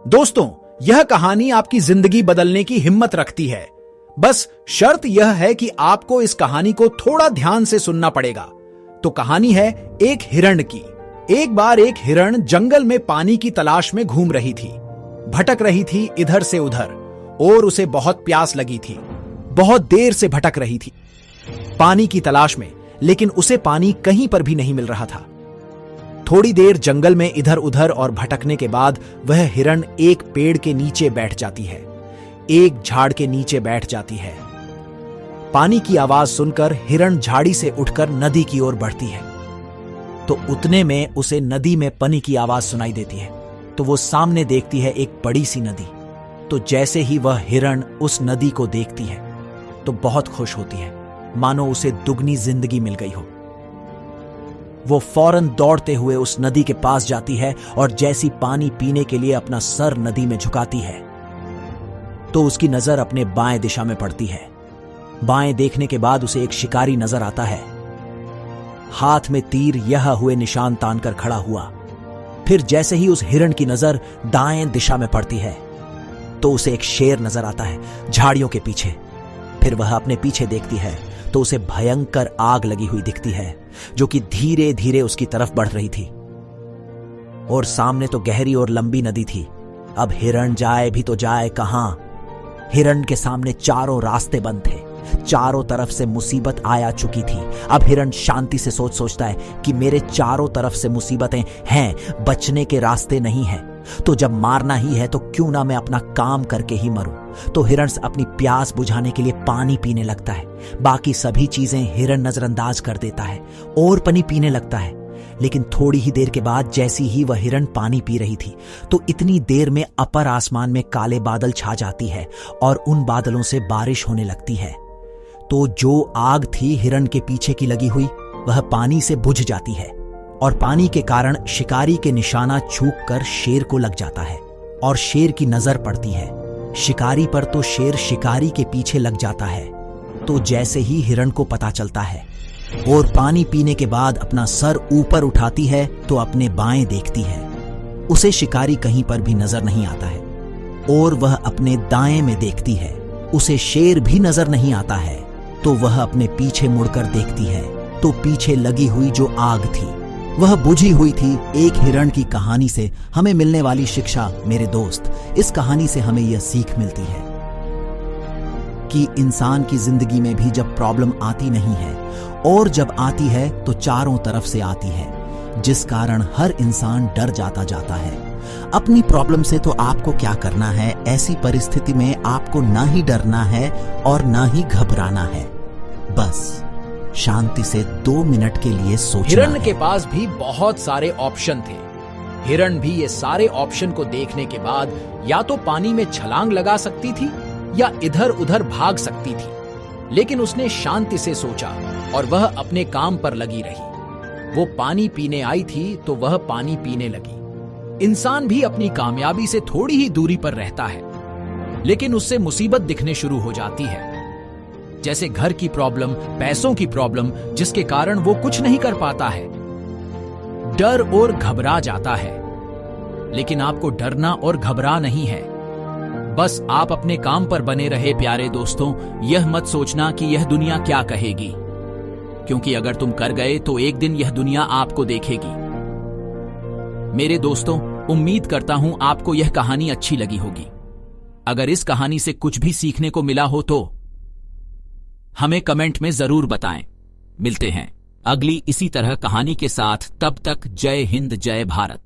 दोस्तों, यह कहानी आपकी जिंदगी बदलने की हिम्मत रखती है। बस शर्त यह है कि आपको इस कहानी को थोड़ा ध्यान से सुनना पड़ेगा। तो कहानी है एक हिरण की। एक बार एक हिरण जंगल में पानी की तलाश में घूम रही थी। भटक रही थी इधर से उधर और उसे बहुत प्यास लगी थी। बहुत देर से भटक रही थी पानी की तलाश में, लेकिन उसे पानी कहीं पर भी नहीं मिल रहा था। थोड़ी देर जंगल में इधर उधर और भटकने के बाद वह हिरण एक पेड़ के नीचे बैठ जाती है, एक झाड़ के नीचे बैठ जाती है। पानी की आवाज सुनकर हिरण झाड़ी से उठकर नदी की ओर बढ़ती है। तो उतने में उसे नदी में पानी की आवाज सुनाई देती है। तो वो सामने देखती है एक बड़ी सी नदी। तो जैसे ही वह हिरण उस नदी को देखती है तो बहुत खुश होती है, मानो उसे दुगनी जिंदगी मिल गई हो। वो फौरन दौड़ते हुए उस नदी के पास जाती है और जैसी पानी पीने के लिए अपना सर नदी में झुकाती है तो उसकी नजर अपने बाएं दिशा में पड़ती है। बाएं देखने के बाद उसे एक शिकारी नजर आता है, हाथ में तीर यह हुए निशान तानकर खड़ा हुआ। फिर जैसे ही उस हिरण की नजर दाएं दिशा में पड़ती है तो उसे एक शेर नजर आता है झाड़ियों के पीछे। फिर वह अपने पीछे देखती है तो उसे भयंकर आग लगी हुई दिखती है जो कि धीरे धीरे उसकी तरफ बढ़ रही थी। और सामने तो गहरी और लंबी नदी थी। अब हिरण जाए भी तो जाए कहां? हिरण के सामने चारों रास्ते बंद थे। चारों तरफ से मुसीबत आया चुकी थी। अब हिरण शांति से सोचता है कि मेरे चारों तरफ से मुसीबतें हैं, बचने के रास्ते नहीं हैं। तो जब मारना ही है तो क्यों ना मैं अपना काम करके ही मरूं। तो हिरण अपनी प्यास बुझाने के लिए पानी पीने लगता है। बाकी सभी चीजें हिरण नजरअंदाज कर देता है और पानी पीने लगता है। लेकिन थोड़ी ही देर के बाद जैसी ही वह हिरण पानी पी रही थी तो इतनी देर में अपर आसमान में काले बादल छा जाती है और उन बादलों से बारिश होने लगती है। तो जो आग थी हिरण के पीछे की लगी हुई वह पानी से बुझ जाती है और पानी के कारण शिकारी के निशाना चूक कर शेर को लग जाता है और शेर की नजर पड़ती है शिकारी पर। तो शेर शिकारी के पीछे लग जाता है। तो जैसे ही हिरण को पता चलता है और पानी पीने के बाद अपना सर ऊपर उठाती है तो अपने बाएं देखती है। उसे शिकारी कहीं पर भी नजर नहीं आता है। और वह अपने दाएं में देखती है, उसे शेर भी नजर नहीं आता है। तो वह अपने पीछे मुड़कर देखती है तो पीछे लगी हुई जो आग थी वह बुझी हुई थी। एक हिरण की कहानी से हमें मिलने वाली शिक्षा, मेरे दोस्त, इस कहानी से हमें यह सीख मिलती है कि इंसान की जिंदगी में भी जब प्रॉब्लम आती नहीं है और जब आती है तो चारों तरफ से आती है, जिस कारण हर इंसान डर जाता है। अपनी प्रॉब्लम से तो आपको क्या करना है, ऐसी परिस्थिति में आपको ना ही डरना है और ना ही घबराना है। बस शांति से 2 मिनट के लिए सोचना है। हिरण के पास भी बहुत सारे ऑप्शन थे। हिरण भी ये सारे ऑप्शन को देखने के बाद या तो पानी में छलांग लगा सकती थी या इधर उधर भाग सकती थी, लेकिन उसने शांति से सोचा और वह अपने काम पर लगी रही। वो पानी पीने आई थी तो वह पानी पीने लगी। इंसान भी अपनी कामयाबी से थोड़ी ही दूरी पर रहता है, लेकिन उससे मुसीबत दिखने शुरू हो जाती है, जैसे घर की प्रॉब्लम, पैसों की प्रॉब्लम, जिसके कारण वो कुछ नहीं कर पाता है। डर और घबरा जाता है। लेकिन आपको डरना और घबरा नहीं है। बस आप अपने काम पर बने रहे प्यारे दोस्तों। यह मत सोचना कि यह दुनिया क्या कहेगी, क्योंकि अगर तुम कर गए तो एक दिन यह दुनिया आपको देखेगी। मेरे दोस्तों, उम्मीद करता हूं आपको यह कहानी अच्छी लगी होगी। अगर इस कहानी से कुछ भी सीखने को मिला हो तो हमें कमेंट में जरूर बताएं। मिलते हैं अगली इसी तरह कहानी के साथ। तब तक जय हिंद, जय भारत।